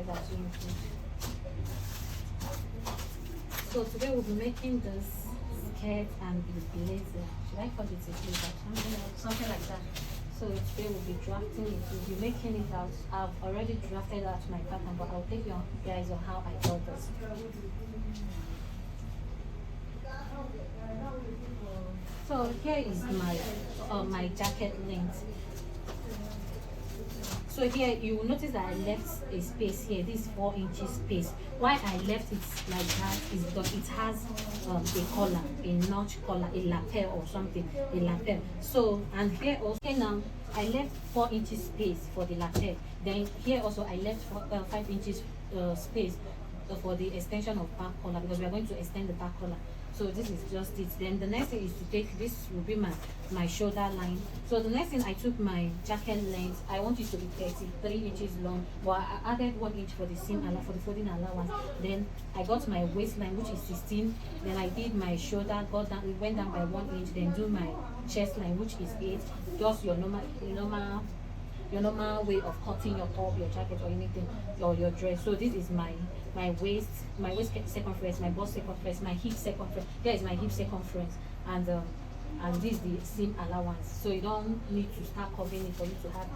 guys are doing good. So today we'll be making this skirt and the blazer. Should I call it a blazer? Something like that. So today we'll be drafting it. We'll be making it out. I've already drafted out my pattern, but I'll take you guys on how I got this. So here is my jacket length. So here you will notice that I left a space here. This 4 inches space. Why I left it like that is because it has a collar, a notch collar, a lapel or something, a lapel. So and here also now I left 4 inches space for the lapel. Then here also I left 5 inches space for the extension of back collar, because we are going to extend the back collar. So this is just it. Then the next thing is to take, this will be my shoulder line. So the next thing, I took my jacket length. I want it to be 33 inches long, but I added 1 inch for the seam for the folding allowance. Then I got my waistline, which is 16. Then I did my shoulder, got down, it went down by 1 inch. Then do my chest line, which is 8. Just your normal way of cutting your top, your jacket, or anything, or your dress. So this is my waist circumference, my bust circumference, my hip circumference. There is my hip circumference, and this is the seam allowance. So you don't need to start covering it for you to have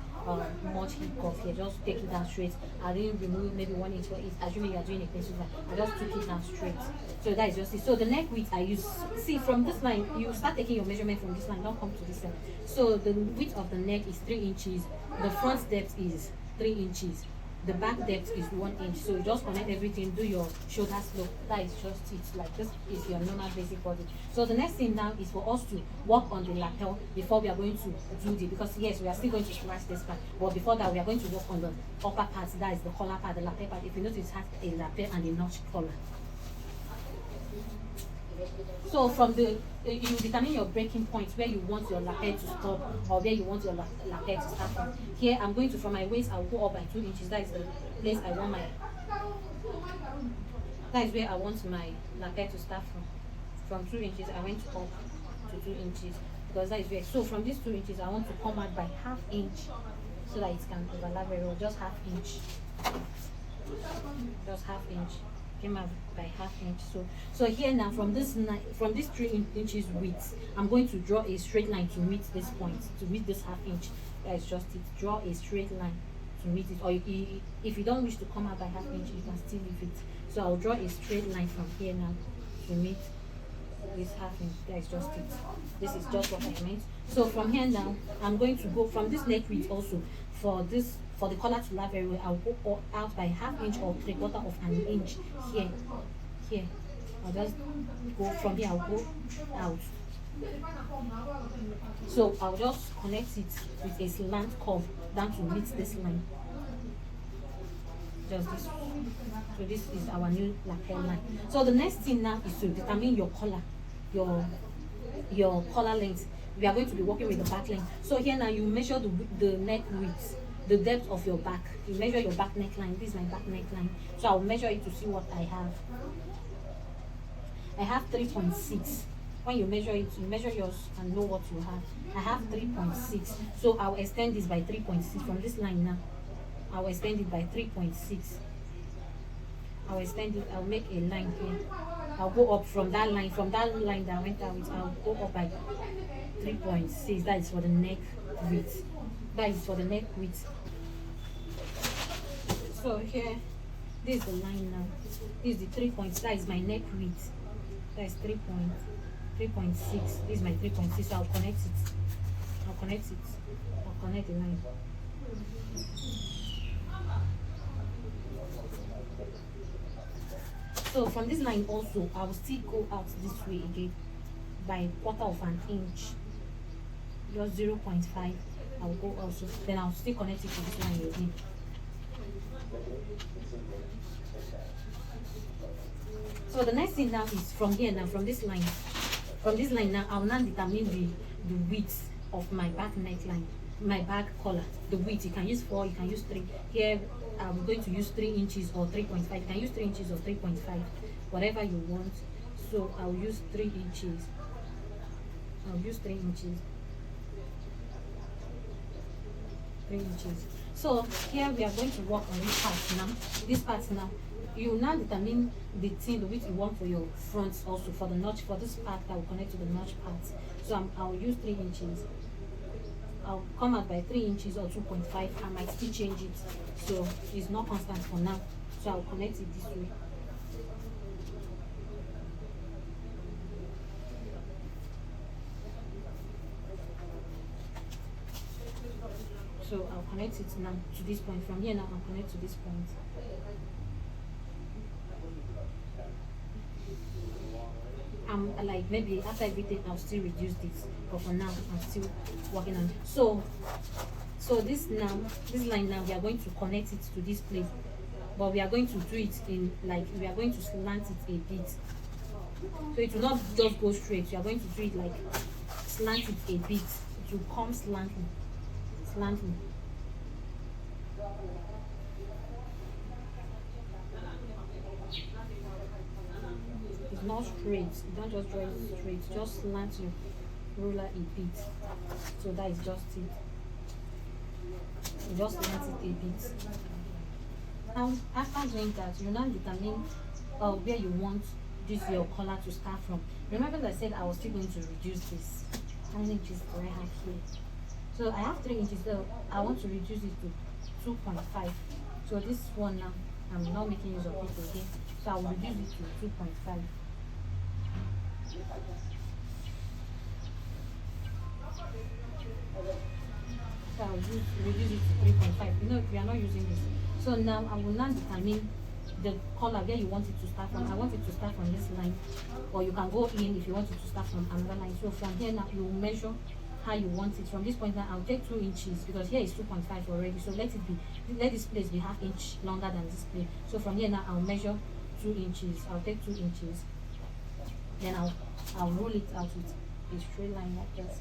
much hip cuff here. Just take it down straight. I didn't remove maybe 1 inch for it. Assuming you are doing a pencil line, I just took it down straight. So that is just it. So the neck width I use, see, from this line, you start taking your measurement from this line. Don't come to this line. So the width of the neck is 3 inches. The front depth is 3 inches. The back depth is 1 inch. So you just connect everything, do your shoulder slope. That is just it. Like, this is your normal basic body. So the next thing now is for us to work on the lapel before we are going to do the, because yes, we are still going to scratch this part, but before that we are going to work on the upper part. That is the collar part, the lapel part. If you notice, it has a lapel and a notch collar. So from the you determine your breaking point, where you want your lapel to stop or where you want your lapel to start from. Here I'm going to, from my waist, I'll go up by 2 inches. That is the place I want that is where I want my lapel to start from. From 2 inches I went up to 2 inches, because that is where. So from these 2 inches I want to come out by ½ inch, so that it can overlap very well. Just ½ inch. Just ½ inch. Came out by ½ inch. So here now, from this 3 inches width, I'm going to draw a straight line to meet this point, to meet this ½ inch. That is just it. Draw a straight line to meet it. Or if you don't wish to come out by ½ inch, you can still leave it. So I'll draw a straight line from here now to meet this ½ inch. That is just it. This is just what I meant. So from here now, I'm going to go from this neck width also, for the collar to lap very well. I'll go out by ½ inch or 3/4 of an inch here. I'll just go from here. I'll go out. So I'll just connect it with a slant curve down to meet this line. Just this. So this is our new lapel line. So the next thing now is to determine your collar, your collar length. We are going to be working with the back length. So here now, you measure the neck width, the depth of your back. You measure your back neckline. This is my back neckline. So I'll measure it to see what I have. I have 3.6. When you measure it, you measure yours and know what you have. I have 3.6. So I'll extend this by 3.6 from this line now. I'll extend it by 3.6. I'll extend it. I'll make a line here. I'll go up from that line. From that line that I went out with, I'll go up by 3.6. That is for the neck width. That is for the neck width. So here, this is the line now. This is the 3 points. That is my neck width. That is 3.6. This is my 3.6. So I'll connect it. I'll connect the line. So from this line also, I will still go out this way again by 1/4 of an inch. Just 0.5. I'll go also. Then I'll still connect it to this line again. So the next thing now is from here now, from this line. From this line now, I'll now determine the width of my back neckline, my back collar. The width, you can use 4, you can use 3. Here I'm going to use 3 inches or 3.5. You can use 3 inches or 3.5, whatever you want. So I'll use 3 inches. I'll use 3 inches. 3 inches. So here we are going to work on this part now. This part now, you now determine the thing the width you want for your front, also for the notch, for this part that will connect to the notch part. So I'll use 3 inches. I'll come out by 3 inches or 2.5. I might still change it, so it's not constant for now. So I'll connect it this way. So I'll connect it now to this point. From here now I'll connect to this point. Like maybe after everything I'll still reduce this, but for now I'm still working on it. So this line now, we are going to connect it to this place, but we are going to do it in, like, we are going to slant it a bit, so it will not just go straight. We are going to do it like slant it a bit. It will come slanting. It's not straight. You don't just draw it straight. Just slant your ruler a bit. So that is just it. You just slant it a bit. Now, after doing that, you now determine where you want this your collar to start from. Remember that I said I was still going to reduce this. How many inches do I have here? So I have 3 inches, so I want to reduce it to 2.5. So this one now, I'm not making use of it again. So I will reduce it to 2.5. So I'll reduce it to 3.5. You know, we are not using this. So now I will now determine the color where you want it to start from. I want it to start from this line, or you can go in if you want it to start from another line. So from here now, you will measure how you want it. From this point now, I'll take 2 inches because here is 2.5 already. So let this place be ½ inch longer than this place. So from here now, I'll measure 2 inches. I'll take 2 inches. Then I'll roll it out with a straight line like this.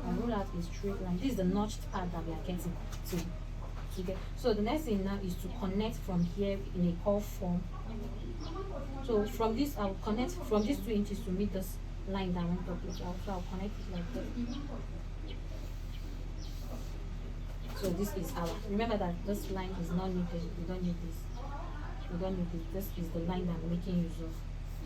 I'll roll out a straight line. This is the notched part that we are getting to get. So the next thing now is to connect from here in a curve form. So from this, I'll connect from these 2 inches to meet this line that I went up with. So I'll connect it like this. So this is our, remember that this line is not needed. We don't need this. We don't need it. This is the line that I'm making use of.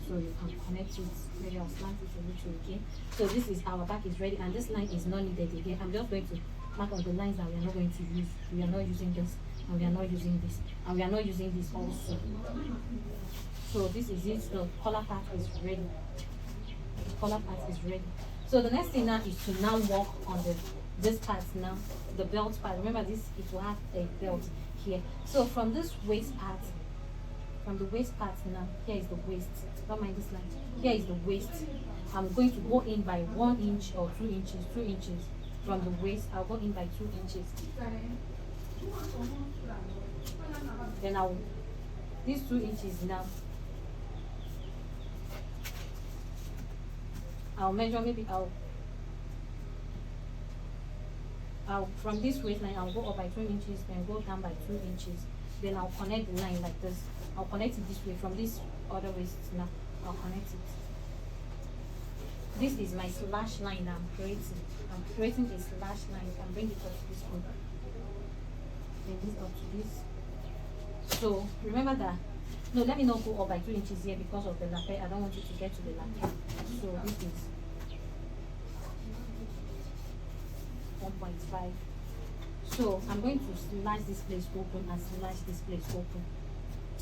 So you can connect it. Maybe I'll slant it a little again. So this is our back is ready, and this line is not needed again. I'm just going to mark on the lines that we are not going to use. We are not using this, and we are not using this, and we are not using this also. So this is it. The collar part is ready. The collar part is ready. So the next thing now is to now work on this part now, the belt part. Remember this, it will have a belt here. So from this waist part, from the waist part now, here is the waist. Don't mind this line. Here is the waist. I'm going to go in by 1 inch or 2 inches. 2 inches from the waist. I'll go in by 2 inches. Then these 2 inches now, I'll measure. Maybe I'll from this waistline I'll go up by 2 inches, then go down by 2 inches. Then I'll connect the line like this. I'll connect it this way from this other waist now. I'll connect it. This is my slash line that I'm creating. I'm creating a slash line. You can bring it up to this point. Bring this up to this. So remember that. No, let me not go up by 2 inches here because of the lapel. I don't want you to get to the lapel. So this is 1.5. So I'm going to slash this place open and slash this place open.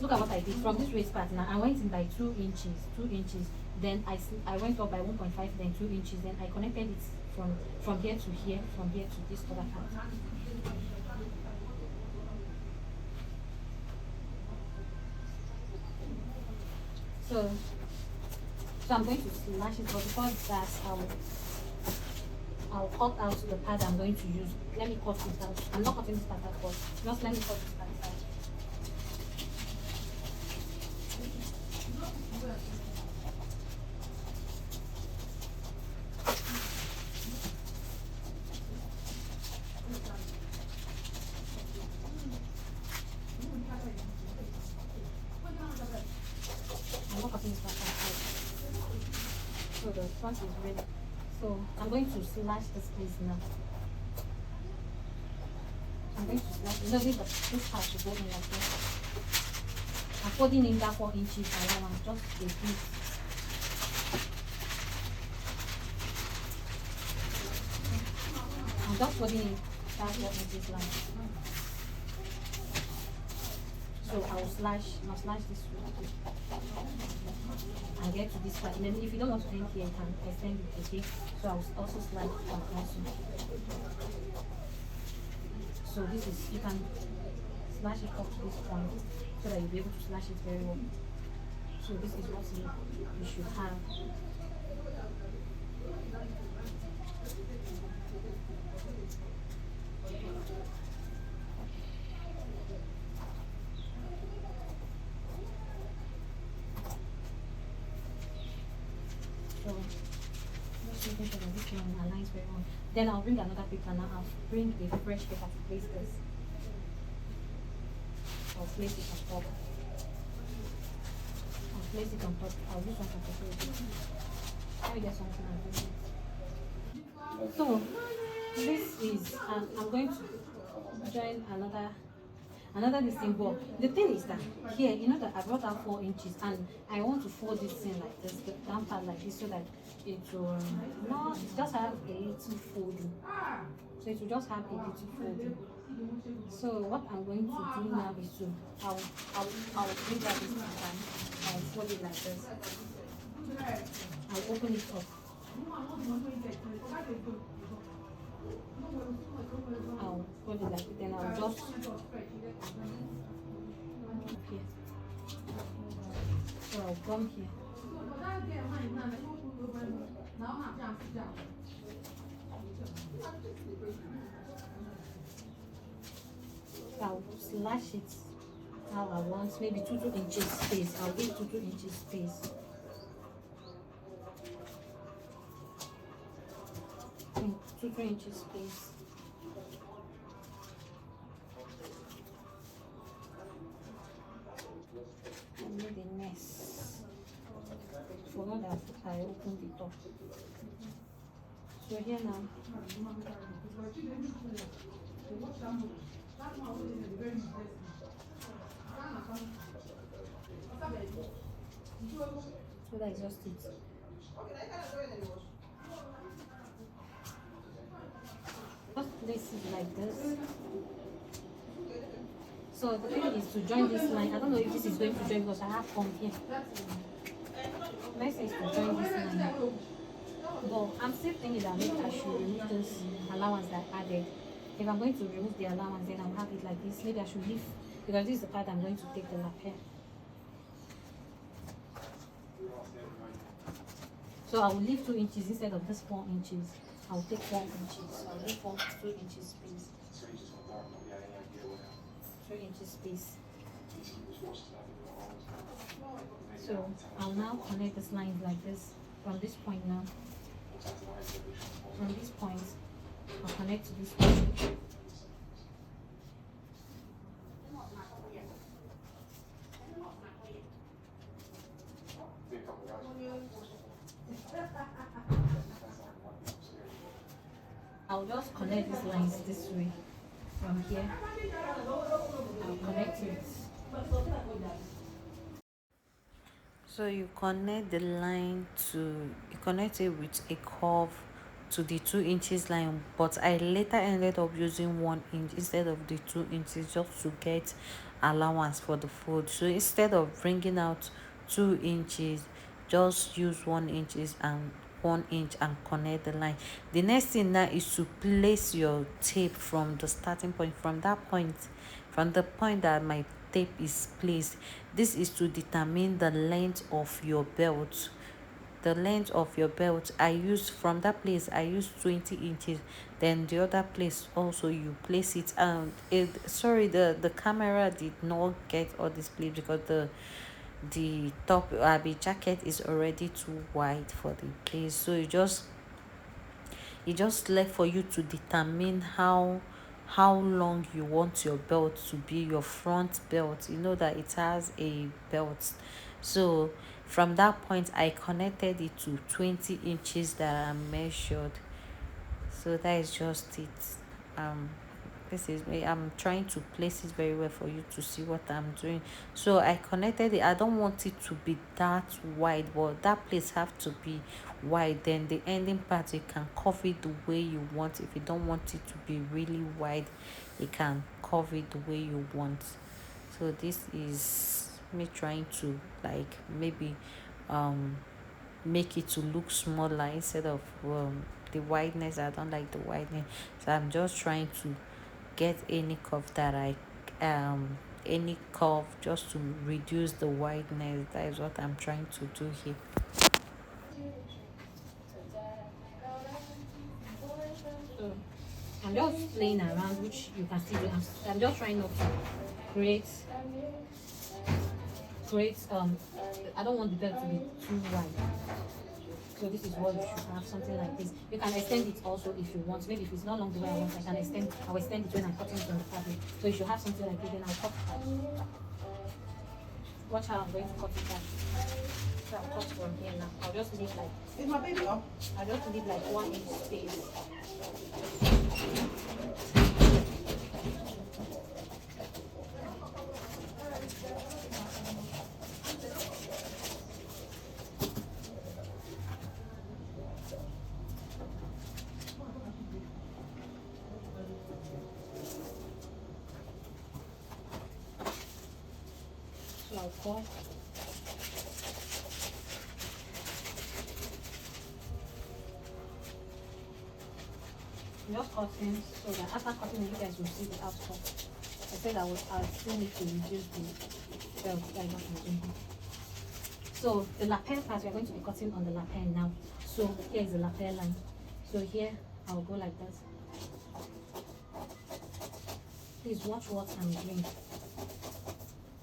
Look at what I did from this waist part now. I went in by 2 inches, 2 inches. Then I went up by 1.5, then 2 inches. Then I connected it from here to here, from here to this other part. So I'm going to slash it, but before that, I'll cut out the part I'm going to use. Let me cut it out. I'm not cutting this part out, but just let me cut this part out. I'm not cutting this part out. So the front is ready. So I'm going to slash this place now. I'm going to slash. No, this part should go in like this. I'm folding in that 4 inches allowance, just a bit. I'm just folding in that 4 inches line. So I'll slash this way and get to this part. And then if you don't want to end here, you can extend it, okay? So I'll also slash that also. So this is, you can slash it up to this point so that you'll be able to slash it very well. So this is what you should have. So just making sure that this one aligns very well. Then I'll bring another paper now. I'll bring a fresh paper to place this. I'll place it on top. I'll place it on top. I'll use one for separate. Let me get something and do it. So this is I'm going to join another this thing, but the thing is that here, you know that I brought out 4 inches and I want to fold this thing like this, the down part like this, so that it will not just have a little folding. So it will just have a little folding. So what I'm going to do now is to I'll bring out this pattern. I'll fold it like this. I'll open it up. I'll fold it like it, then I'll just here. So I'll come here. I'll slash it how I want, maybe 2 inches space. I'll give 2 inches space. 2 inches space. I made a mess. Forgot that I opened it up. So here now. So that is just it. Just place it like this. So the thing is to join this line. I don't know if this is going to join because I have come here. Next is to join this line. But I'm still thinking that maybe I should remove this allowance that I added. If I'm going to remove the allowance, then I'll have it like this. Maybe I should leave, because this is the part I'm going to take the lapel. So I will leave 2 inches instead of this 4 inches. I'll take 4 inches. I'll leave 2 inches space. 3 inches space. So I'll now connect this line like this from this point now. From this point, I'll connect to this point. I'll just connect these lines this way. From here, I'll connect it. So you connect the line you connect it with a curve to the 2 inches line, but I later ended up using 1 inch instead of the 2 inches just to get allowance for the fold. So instead of bringing out 2 inches, just use 1 inches and 1 inch and connect the line. The next thing now is to place your tape from the starting point, from the point that my tape is placed. This is to determine the length of your belt. The length of your belt, I use from that place, I use 20 inches. Then the other place also you place it, and sorry, the camera did not get all this place because the top the jacket is already too wide for the place. So it just left for you to determine how long you want your belt to be, your front belt. You know that it has a belt. So from that point I connected it to 20 inches that I measured. So that is just it. this is me. I'm trying to place it very well for you to see what I'm doing. So I connected it. I don't want it to be that wide, but that place have to be wide. Then the ending part, you can curve it the way you want. If you don't want it to be really wide, you can curve it the way you want. So this is me trying to, like, maybe um make it to look smaller instead of the wideness. I don't like the wideness, so I'm just trying to get any curve that I any curve just to reduce the wideness. That is what I'm trying to do here. So I'm just playing around, which you can see. I'm just trying not to create I don't want the belt to be too wide. So this is what you should have, something like this. You can extend it also if you want. Maybe if it's not long the way I want, I'll extend it when I'm cutting it on the fabric. So you should have something like this, then I'll cut it out. Watch how I'm going to cut it out. So I'll cut from here now. I'll just leave like, is my baby up? I'll just leave like 1 inch space. Cut. Just cutting so that after cutting you guys will see the outcome. I said I still need to reduce the belt that I'm doing. So the lapel part, we are going to be cutting on the lapel now. So here is the lapel line. So here I'll go like this. Please watch what I'm doing.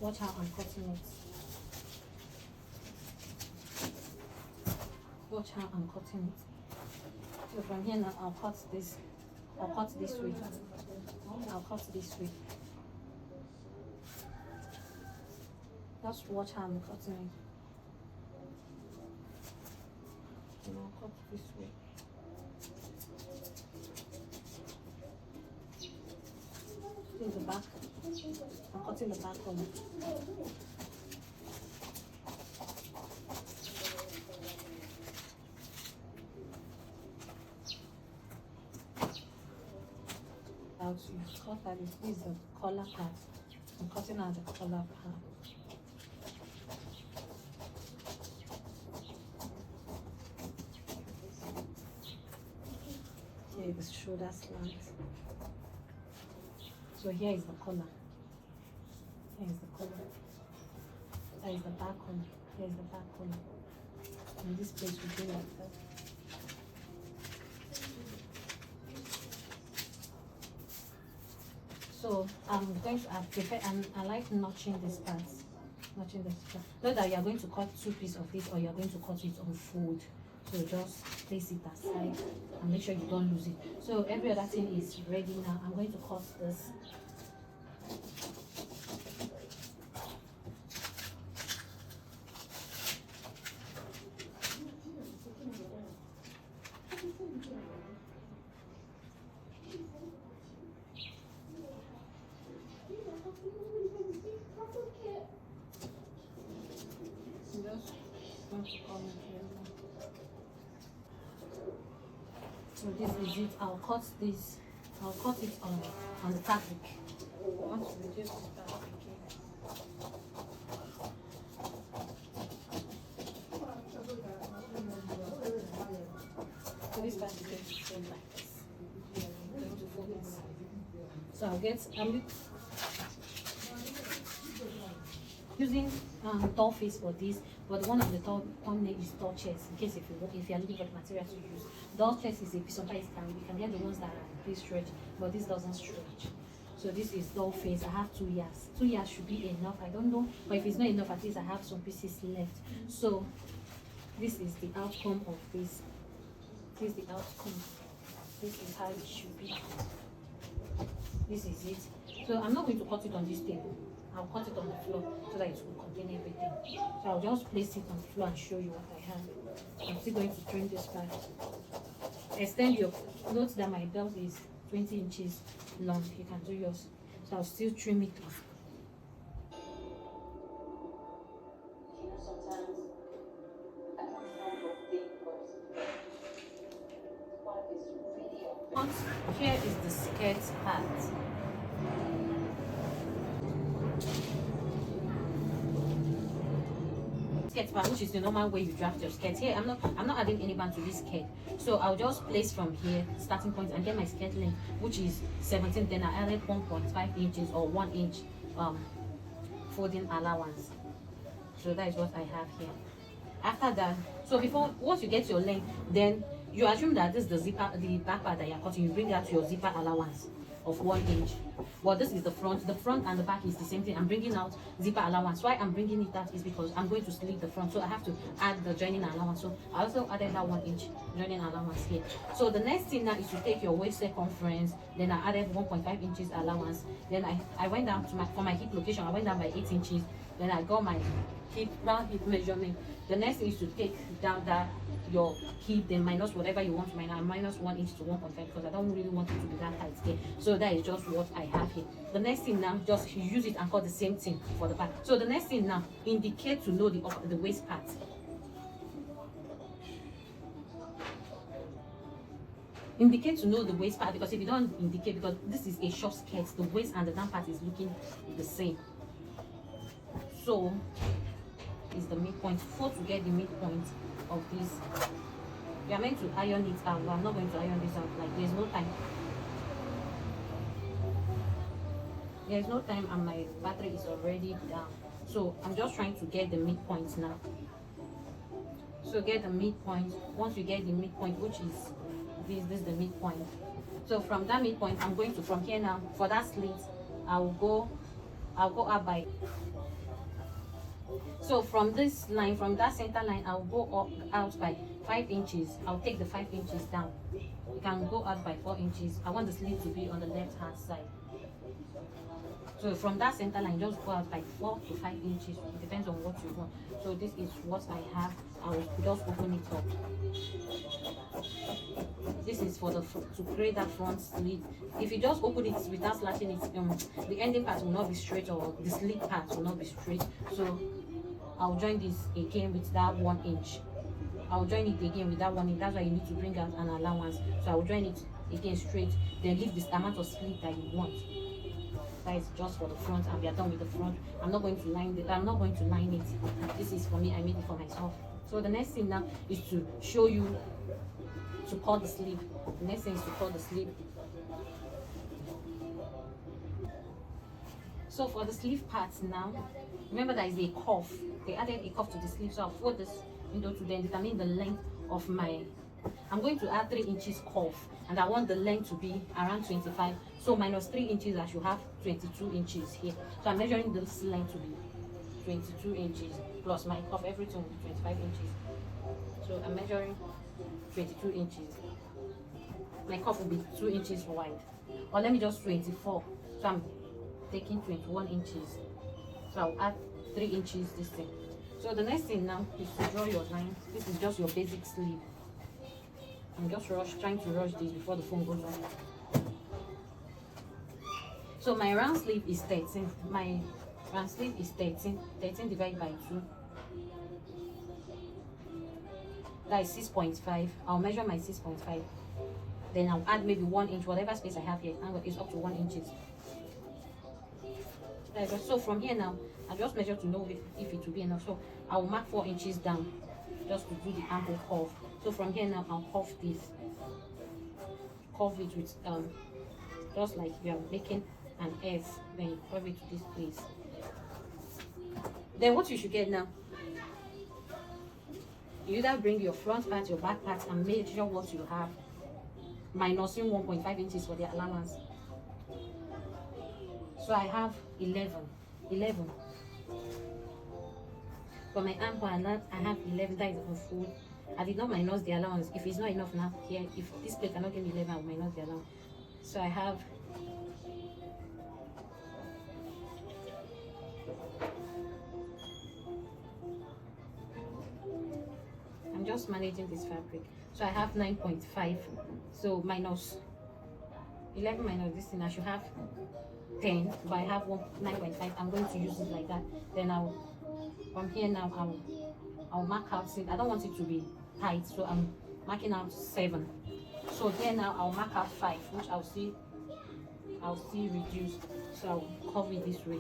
Watch how I'm cutting it. Watch how I'm cutting it. So from here now, I'll cut this way. I'll cut this way. Just watch how I'm cutting it. And I'll cut this way. In the back. I'm cutting the back on it. You cut that. This is the collar part. I'm cutting out the collar part. Here is the shoulder slant. So here is the collar. Here is the collar. There is the back one. Here is the back one. And this place will be like that. So I'm going to prepare, and I like notching this part. Notching this part. Not that you are going to cut 2 pieces of it or you are going to cut it on fold. So just place it aside and make sure you don't lose it. So every other thing is ready now. I'm going to cut this. So this is it. I'll cut this. I'll cut it on the fabric. I want to reduce the fabric here. So this part is going to fold like this. I'm going to fold it. So I'll get using tall face for this, but one of the thumbnail is tall chest, in case if you are looking for the material to use. Tall chest is a piece of ice can. You can get the ones that are pretty stretch, but this doesn't stretch. So this is doll face. I have 2 years. 2 years should be enough. I don't know, but if it's not enough, at least I have some pieces left. So this is the outcome of this. This is the outcome. This is how it should be. This is it. So I'm not going to cut it on this table. I'll cut it on the floor so that it will contain everything. So I'll just place it on the floor and show you what I have. I'm still going to trim this part. Extend your, note that my belt is 20 inches long, you can do yours. So I'll still trim it off. Here is the skirt part. Skirt part, which is the normal way you draft your skirt. Here I'm not adding any band to this skirt, so I'll just place from here starting point and get my skirt length, which is 17. Then I added 1.5 inches or 1 inch folding allowance. So that is what I have here. After that, so before, once you get your length, then you assume that this is the zipper, the back part that you're cutting. You bring out your zipper allowance of 1 inch. But this is the front. The front and the back is the same thing. I'm bringing out zipper allowance. Why I'm bringing it out is because I'm going to slit the front, so I have to add the joining allowance. So I also added that 1 inch joining allowance here. So the next thing now is to take your waist circumference. Then I added 1.5 inches allowance. Then I went down to for my hip location. I went down by 8 inches. Then I got my round hip measurement. The next thing is to take down that your hip, then minus whatever you want to minus 1 inch to 1.5, because I don't really want it to be that tight here. So that is just what I have here. The next thing now, just use it and cut the same thing for the back. So the next thing now, indicate to know the waist part. Indicate to know the waist part, because if you don't indicate, because this is a short skirt, the waist and the down part is looking the same. So is the midpoint. For to get the midpoint of this, you are meant to iron it out. I'm not going to iron this out, like there's no time. There's no time and my battery is already down. So I'm just trying to get the midpoint now. So get the midpoint. Once you get the midpoint, which is this is the midpoint. So from that midpoint, I'm going to, from here now, for that slit, I'll go up by, so from this line, from that center line, I'll go out by 5 inches. I'll take the 5 inches down. You can go out by 4 inches. I want the slit to be on the left hand side. So from that center line, just go out by 4 to 5 inches. It depends on what you want. So this is what I have. I will just open it up. This is for to create that front slit. If you just open it without slashing it, the ending part will not be straight, or the slit part will not be straight. So I'll join this again with that 1 inch. I'll join it again with that 1 inch. That's why you need to bring out an allowance. So I'll join it again straight. Then leave this amount of slit that you want. That is just for the front, and we are done with the front. I'm not going to line it. This is for me. I made it for myself. So the next thing now is to show you to cut the sleeve. The next thing is to cut the sleeve. So for the sleeve parts now, remember there is a cuff. They added a cuff to the sleeve, so I'll fold this window to then determine the length of my, I'm going to add 3 inches cuff, and I want the length to be around 25. So minus 3 inches, I should have 22 inches here. So I'm measuring this length to be 22 inches plus my cuff, everything will be 25 inches. So I'm measuring 22 inches. My cuff will be 2 inches wide, or let me just 24. So I'm taking 21 inches. So I'll add 3 inches this thing. So the next thing now is to draw your line. This is just your basic sleeve. I'm just trying to rush this before the phone goes off. So my round sleeve is 13. My round sleeve is 13. 13 divided by 2. That is 6.5. I'll measure my 6.5. Then I'll add maybe 1 inch, whatever space I have here. And it's up to 1 inch. So from here now, I just measure to know if it will be enough. So I will mark 4 inches down just to do the ample curve. So from here now, I'll curve this. Curve it with just like you are making an S. Then you curve it to this place. Then what you should get now, you either bring your front part, your back part, and measure what you have, minusing 1.5 inches for the allowance. So I have 11. For my arm part, I have 11. That is on full. I did not minus the allowance. If it's not enough now here, if this plate cannot give me 11, I will minus the allowance. So I have just managing this fabric. So I have 9.5. So minus 11 minus this thing, I should have 10, but I have 9.5. I'm going to use it like that. Then from here now, I'll mark out it. I don't want it to be tight, so I'm marking out 7. So here now I'll mark out 5, which I'll see reduced. So I'll cover it this way.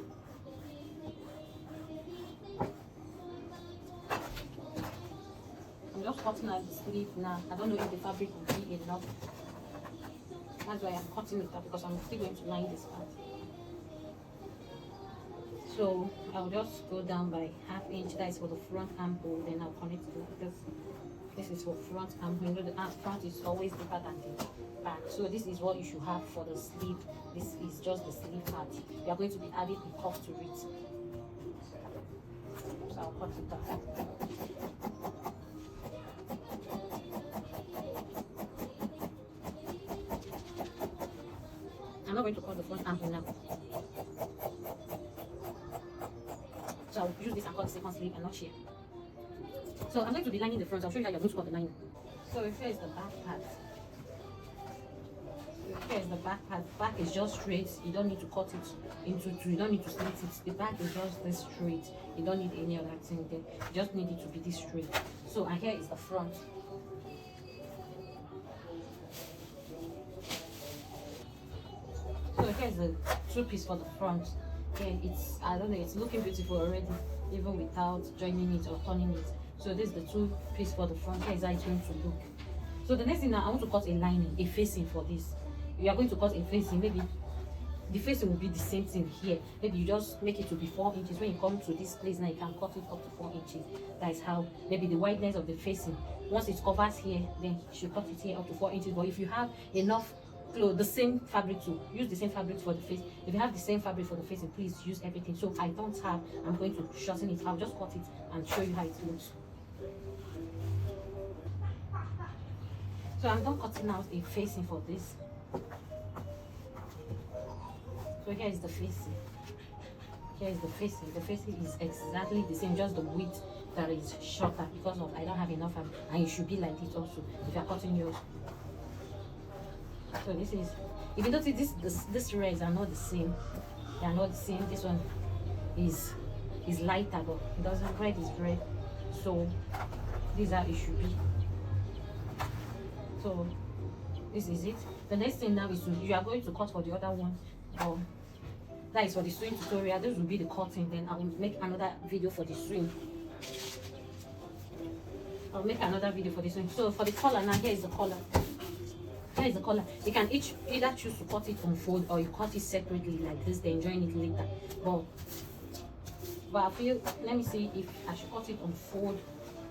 I'm just cutting out the sleeve now. I don't know if the fabric will be enough. That's why I'm cutting it out, because I'm still going to line this part. So I'll just go down by ½ inch. That is for the front armhole. Then I'll connect it like this. This is for front armhole. You know, the front is always deeper than the back. So this is what you should have for the sleeve. This is just the sleeve part. You are going to be adding a cuff to it. So I'll cut it down. I'm not going to cut the front armhole now. So I'll use this and cut the second sleeve and not here. So I'm going to be lining the front. I'll show you how you're going to cut the lining. So here is the back part. Here is the back part. Back is just straight. You don't need to cut it into two. You don't need to slit it. The back is just this straight. You don't need any other thing there. You just need it to be this straight. So and here is the front. So here's the 2-piece for the front. Yeah, it's, I don't know, it's looking beautiful already, even without joining it or turning it. So this is the 2-piece for the front. Here is how it's going to look. So the next thing now, I want to cut a lining, a facing for this. You are going to cut a facing. Maybe the facing will be the same thing here. Maybe you just make it to be 4 inches. When you come to this place now, you can cut it up to 4 inches. That is how, maybe the wideness of the facing. Once it covers here, then you should cut it here up to 4 inches. But if you have enough clothes, the same fabric to use the same fabric for the face. If you have the same fabric for the facing, please use everything. So I don't have, I'm going to shorten it. I'll just cut it and show you how it looks. So I'm done cutting out a facing for this. So here is the facing. Here is the facing. The facing is exactly the same, just the width that is shorter because of I don't have enough fabric, and it should be like this also if you're cutting yours. So this is, if you notice, this reds are not the same. They are not the same. This one is lighter, but it doesn't, red is red. So these are it should be. So this is it. The next thing now is you are going to cut for the other one. That is for the sewing tutorial. This will be the cutting. Then I will make another video for the sewing. I'll make another video for the sewing. So for the collar now, here is the collar. Here is the collar. You can either choose to cut it on fold or you cut it separately like this, then join it later. But I feel, let me see if I should cut it on fold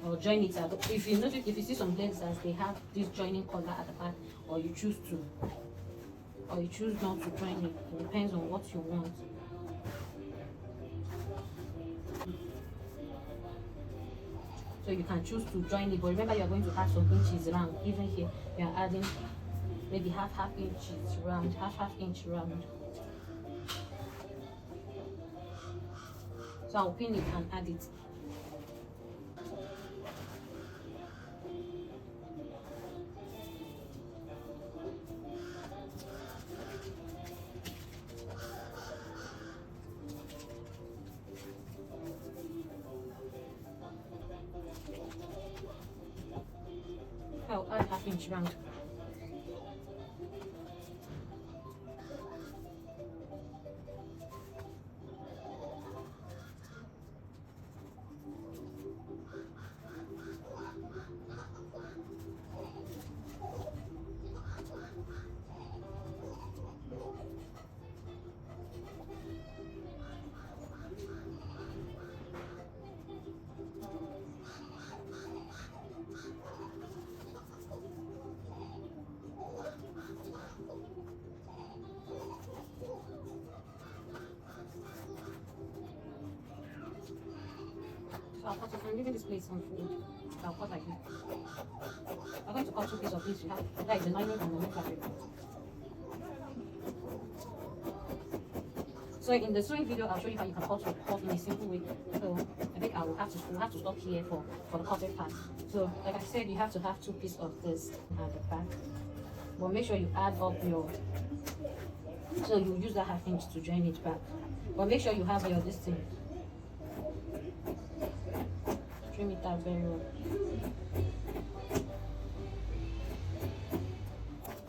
or join it out. If you notice, if you see some blazers, they have this joining collar at the back, or you choose not to join it. It depends on what you want. So you can choose to join it, but remember you are going to add some inches round. Even here, you are adding maybe half inches round, half inch round. So I'll pin it and add it. I'll add half inch round. I'm leaving this place on fold. I'll cut like this. I'm going to cut 2 pieces of this. You have that is the nylon and the net fabric. So in the sewing video, I'll show you how you can cut your cloth in a simple way. So I think we'll have to stop here for the cutting part. So like I said, you have to have 2 pieces of this at the back. but make sure you add up your, so you use that half inch to join it back, but make sure you have your this thing, trim it out very well.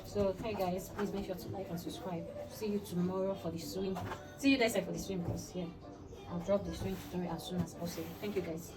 So hey guys, please make sure to like and subscribe. See you tomorrow for the swim. See you next time for the swim, because yeah, I'll drop the swim tutorial as soon as possible. Thank you guys.